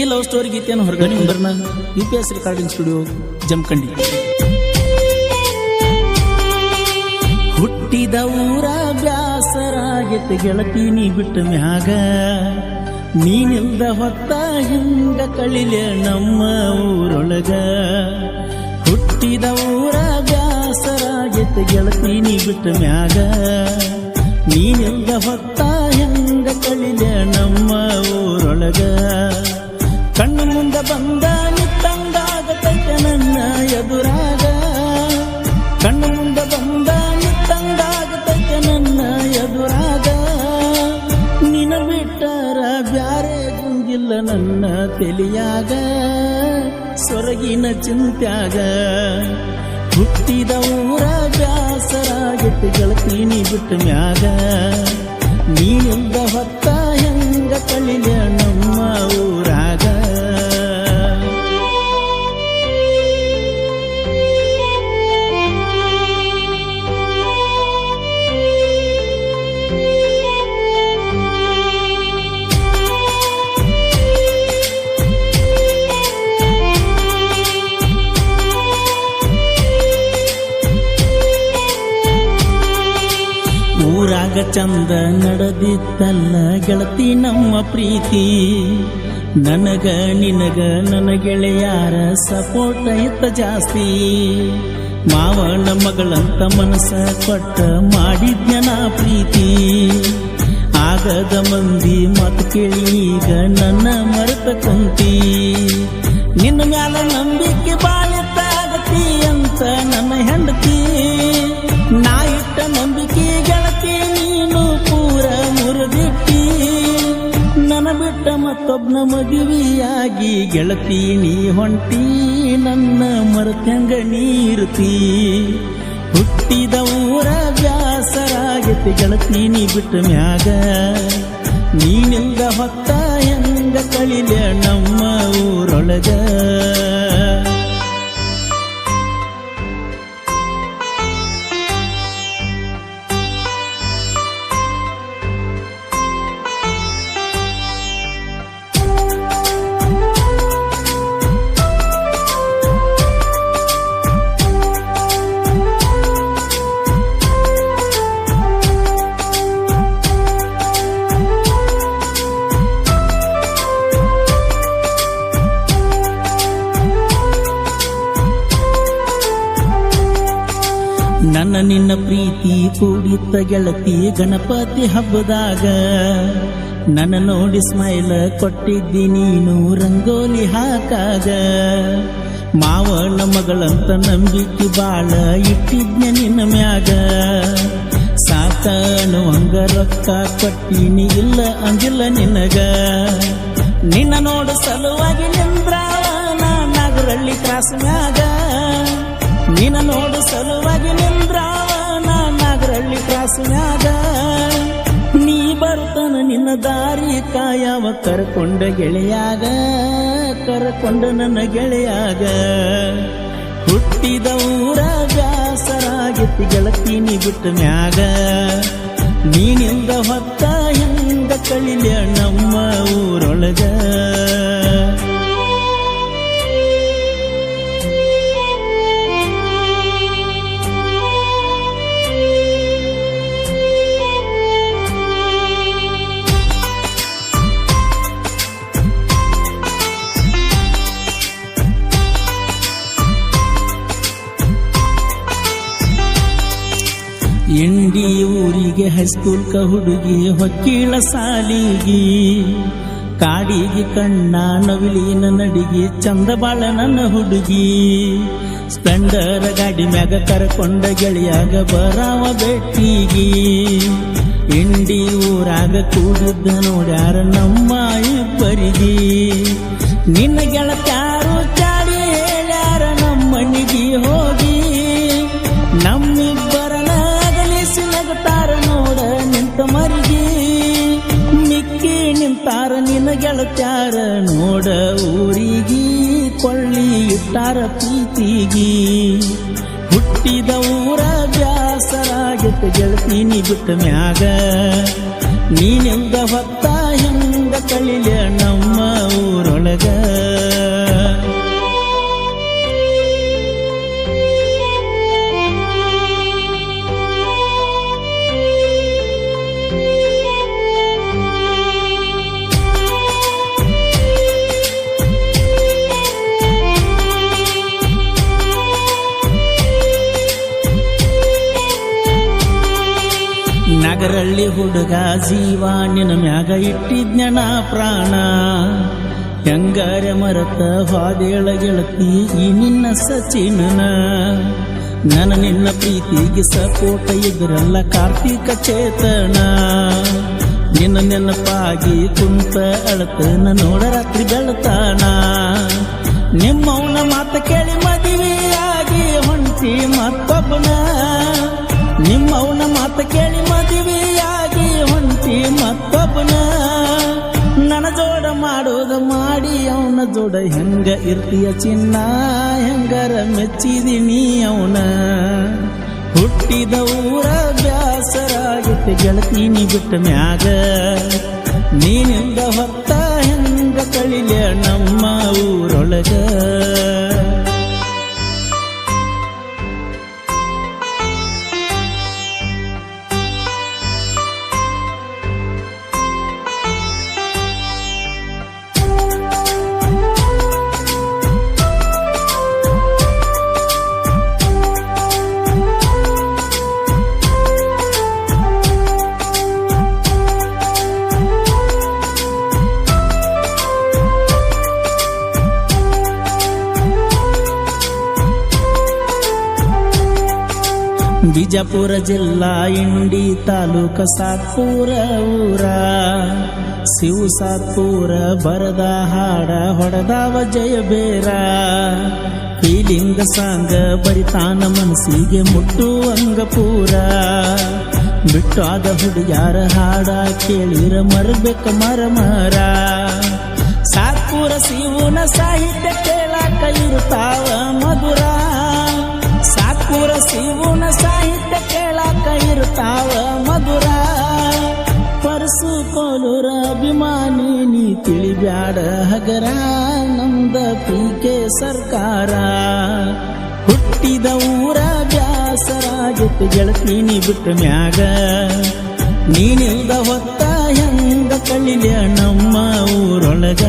ಈ love story ಗೀತೆಯನ್ನು ಹೊರಗಡೆ ಮುಂದರ್ನ UPS ರೆಕಾರ್ಡಿಂಗ್ ಸ್ಟುಡಿಯೋ ಜಮಖಂಡಿ. ಹುಟ್ಟಿದ ಊರ ಬ್ಯಾಸರಾಗೆತ್ತ ಗೆಳತಿ ನೀ ಬಿಟ್ಟ ಮ್ಯಾಗ, ನೀನಿಲ್ದ ಹೊತ್ತ ಹಿಂಗ ಕಳಿಲೆ ನಮ್ಮ ಊರೊಳಗ. ಹುಟ್ಟಿದ ಊರ ಬ್ಯಾಸರಾಗೆತ್ತ ಗೆಳತಿ ನೀ ಬಿಟ್ಟ ಮ್ಯಾಗ, ನೀನಿಲ್ದ ಹೊತ್ತ ಹಿಂಗ ಕಳಿಲೆ ನಮ್ಮ ಊರೊಳಗ. ಕಣ್ಣು ಮುಂದ ಬಂದ ನಿತ್ತಂಗಾಗತೈತೆ ನನ್ನ ಎದುರಾಗ, ಕಣ್ಣು ಮುಂದ ಬಂದ ನಿತ್ತಂಗಾಗತೈತೆ ನನ್ನ ಎದುರಾಗ. ನಿನ ಬಿಟ್ಟರ ಬ್ಯಾರೆ ಗುಂಗಿಲ್ಲ ನನ್ನ ತೆಲಿಯಾಗ, ಸೊರಗಿನ ಚಿಂತ್ಯಾಗ. ಹುಟ್ಟಿದ ಊರ ಬ್ಯಾಸರಾಗೆತ್ತ ಗೆಳತಿ ನೀ ಬಿಟ್ಟ ಮ್ಯಾಗ, ನೀನಿಲ್ದ ಹೊತ್ತ ಹೆಂಗ ಕಳಿಲೆ ನಮ್ಮ ಊರಾಗ. ಊರಾಗ ಚಂದ ನಡೆದಿತ್ತಲ್ಲ ಗೆಳತಿ ನಮ್ಮ ಪ್ರೀತಿ, ನನಗ ನಿನಗ ನನ್ನ ಗೆಳೆಯಾರ ಸಪೋರ್ಟ್ ಇತ್ತ ಜಾಸ್ತಿ. ಮಾವನ ಮಗಳಂತ ಮನಸ್ಸ ಕೊಟ್ಟ ಮಾಡಿದ್ನ ನಾ ಪ್ರೀತಿ, ಆಗದ ಮಂದಿ ಮಾತು ಕೇಳಿ ಈಗ ನನ್ನ ಮರೆತ ಕುಂತಿ. ನಿನ್ನ ಮ್ಯಾಲ ನಂಬಿಕೆ ಬಾಳಿತ್ತಾಗತಿ ಅಂತ ನನ್ನ ಹೆಂಡತಿ, ನಾ ಇಟ್ಟ ನಂಬಿಕೆ ಗೆಳತಿ ನೀನು ಪೂರ ಮುರಿದಿಟ್ಟಿ. ನನ್ನ ಬಿಟ್ಟ ಮತ್ತೊಬ್ನ ಮದುವೆಯಾಗಿ ಗೆಳತಿ ನೀ ಹೊಂಟಿ, ನನ್ನ ಮರೆತಂಗ ನೀರುತಿ. ಹುಟ್ಟಿದ ಊರ ಬ್ಯಾಸರಾಗೆತ್ತ ಗೆಳತಿ ನೀ ಬಿಟ್ಟ ಮ್ಯಾಗ, ನೀನಿಲ್ದ ಹೊತ್ತ ಹೆಂಗ ಕಳಿಲೆ ನಮ್ಮ ಊರೊಳಗ. ನನ್ನ ನಿನ್ನ ಪ್ರೀತಿ ಕೂಡಿತ್ತ ಗೆಳತಿ ಗಣಪತಿ ಹಬ್ಬದಾಗ, ನನ್ನ ನೋಡಿ ಸ್ಮೈಲ್ ಕೊಟ್ಟಿದ್ದಿ ನೀನು ರಂಗೋಲಿ ಹಾಕಾಗ. ಮಾವನ ಮಗಳಂತ ನಂಬಿಕೆ ಬಾಳ ಇಟ್ಟಿದ್ನ ನಿನ್ನ ಮ್ಯಾಗ, ಸಾಕನು ಹಂಗ ರೊಕ್ಕ ಕೊಟ್ಟಿನಿ ಇಲ್ಲ ಅಂದಿಲ್ಲ ನಿನಗ. ನಿನ್ನ ನೋಡು ಸಲುವಾಗಿ ನಿಂದ್ರಾವ ನಾಗರಳ್ಳಿ ಕ್ರಾಸ್ ಮ್ಯಾಗ, ನಿನ್ನ ನೋಡು ಸಲುವಾಗಿ ನಿಂದ್ರಾವ ನಾಗರಳ್ಳಿ ಕ್ರಾಸ್ ಮ್ಯಾಗ. ನೀ ಬರ್ತನ ನಿನ್ನ ದಾರಿ ಕಾಯವ ಕರ್ಕೊಂಡ ಗೆಳೆಯಾಗ, ಕರ್ಕೊಂಡ ನನ್ನ ಗೆಳೆಯಾಗ. ಹುಟ್ಟಿದ ಊರ ಬ್ಯಾಸರಾಗೆತ್ತಿ ಗೆಳತಿ ನೀ ಬಿಟ್ಟ ಮ್ಯಾಗ, ನೀನಿಂದ ಹೊತ್ತ ಹಿಂಗ ಕಳಿಲೆ ನಮ್ಮ ಊರೊಳಗ. ಇಂಡಿ ಊರಿಗೆ ಹೈಸ್ಕೂಲ್ ಕ ಹುಡುಗಿ ಹೊಕ್ಕೀಳ ಸಾಲಿಗಿ, ಕಾಡಿಗೆ ಕಣ್ಣ ನವಿಲಿನ ನಡಿಗೆ ಚಂದ ಬಾಳ ನನ್ನ ಹುಡುಗಿ. ಸ್ಪೆಂಡರ್ ಗಾಡಿ ಮ್ಯಾಗ ಕರ್ಕೊಂಡ ಗೆಳೆಯಾಗ ಬರಾವ ಬೆಟ್ಟಿಗಿ. ಇಂಡಿ ಊರಾಗ ಕೂಡಿದ್ದ ನೋಡ್ಯಾರ ನಮ್ಮ ಇಬ್ಬರಿಗಿ, ನಿನ್ನ ಗೆಳತ್ಯಾರು ಚಾಡಿ ಹೇಳ್ಯಾರ ನಮ್ಮನಿಗೆ ಹೋಗಿ. ನಮ್ಮಿಬ್ಬರನ ನಗತಾರ ನೋಡ ನಿಂತ ಮರಿಗಿ, ಮಿಕ್ಕಿ ನಿಂತಾರ ನಿನ್ನ ಗೆಳತ್ಯಾರ ನೋಡ ಊರಿಗಿ. ಕೊಳ್ಳಿ ಇಟ್ಟಾರ ಪ್ರೀತಿಗಿ, ಹುಟ್ಟಿದ ಊರ ಬ್ಯಾಸರಾಗೆತ್ತ ಗೆಳತಿ ನೀ ಬಿಟ್ಟ ಮ್ಯಾಗ, ನೀನೆಂದ ಹೊತ್ತ ಹಿಂಗ ಕಳಿಲೆ ನಮ್ಮ ಊರೊಳಗ. ಊರೊಳಗ. ನಗರಳ್ಳಿ ಹುಡುಗ ಜೀವ ನಿನ್ನ ಮ್ಯಾಗ ಇಟ್ಟಿದ್ನ ಪ್ರಾಣ, ಹೆಂಗಾರ ಮರತ ಹಾದೇಳ ಗೆಳತಿ ಈ ನಿನ್ನ ಸಚಿನನ. ನನ್ನ ನಿನ್ನ ಪ್ರೀತಿಗೆ ಸಪೋಟ ಇದ್ರಲ್ಲ ಕಾರ್ತಿಕ ಚೇತನ, ನಿನ್ನ ನೆನಪಾಗಿ ಕುಂತ ಅಳತನ ನೋಡ ರಾತ್ರಿ ಬೆಳತಾನ. ನಿಮ್ಮವನ ಮಾತ ಕೇಳಿ ಮದುವೆಯಾಗಿ ಹೊಂಟಿ ಮತ್ತೊಬ್ಬನ, ನಿಮ್ಮವನ ಮಾತ ಕೇಳಿ ಮದುವೆಯಾಗಿ ಹೊಂಟಿ ಮತ್ತೊಬ್ಬನ. ನನ್ನ ಜೋಡ ಮಾಡೋದ ಮಾಡಿ ಅವನ ಜೋಡ ಹೆಂಗ ಇರ್ತೀಯ ಚಿನ್ನ, ಹೆಂಗರ ಮೆಚ್ಚಿದಿನಿ ಅವನ. ಹುಟ್ಟಿದ ಊರ ಬ್ಯಾಸರಾಗಿತ್ತು ಗೆಳತೀನಿ ಬಿಟ್ಟ ಮ್ಯಾಗ, ನೀನಿಂದ ಹೊತ್ತ ಹೆಂಗ ಕಳಿಲ ನಮ್ಮ ಊರೊಳಗ. ಬಿಜಾಪುರ ಜಿಲ್ಲಾ ಇಂಡಿ ತಾಲೂಕ ಸಾತ್ಪುರ ಊರ, ಶಿವ ಸಾತ್ಪುರ ಬರದ ಹಾಡ ಹೊಡೆದಾವ ಜಯಬೇರ. ಫೀಲಿಂಗ ಸಾಂಗ ಬರಿತಾನ ಮನಸ್ಸಿಗೆ ಮುಟ್ಟುವಂಗ ಪೂರ, ಬಿಟ್ಟಾದ ಹುಡುಗ್ಯಾರ ಹಾಡ ಕೇಳಿರ ಮರಬೇಕ ಮರ. ಸಾತ್ಪುರ ಶಿವನ ಸಾಹಿತ್ಯ ಕೇಳಾಕ ಇರುತ್ತಾವ ಮಧುರ, ಸಾತ್ಪುರ ಶಿವನ ಸಾಹಿತ್ಯ ಕೇಳಾಕ ಇರುತ್ತಾವ ಮಧುರ. ಪರಸು ಕೋಲೂರ ಅಭಿಮಾನಿ ನೀ ತಿಳಿಬ್ಯಾಡ ಹಗರ, ನಮ್ದ ಪೀಕೆ ಸರ್ಕಾರ. ಹುಟ್ಟಿದ ಊರ ಬ್ಯಾಸರಾಗಿತ್ತು ಗೆಳತೀನಿ ಬಿಟ್ಟ ಮ್ಯಾಗ, ನೀನಿಲ್ದ ಹೊತ್ತ ಹೆಂಗ ಕಳಿಲ ನಮ್ಮ ಊರೊಳಗ.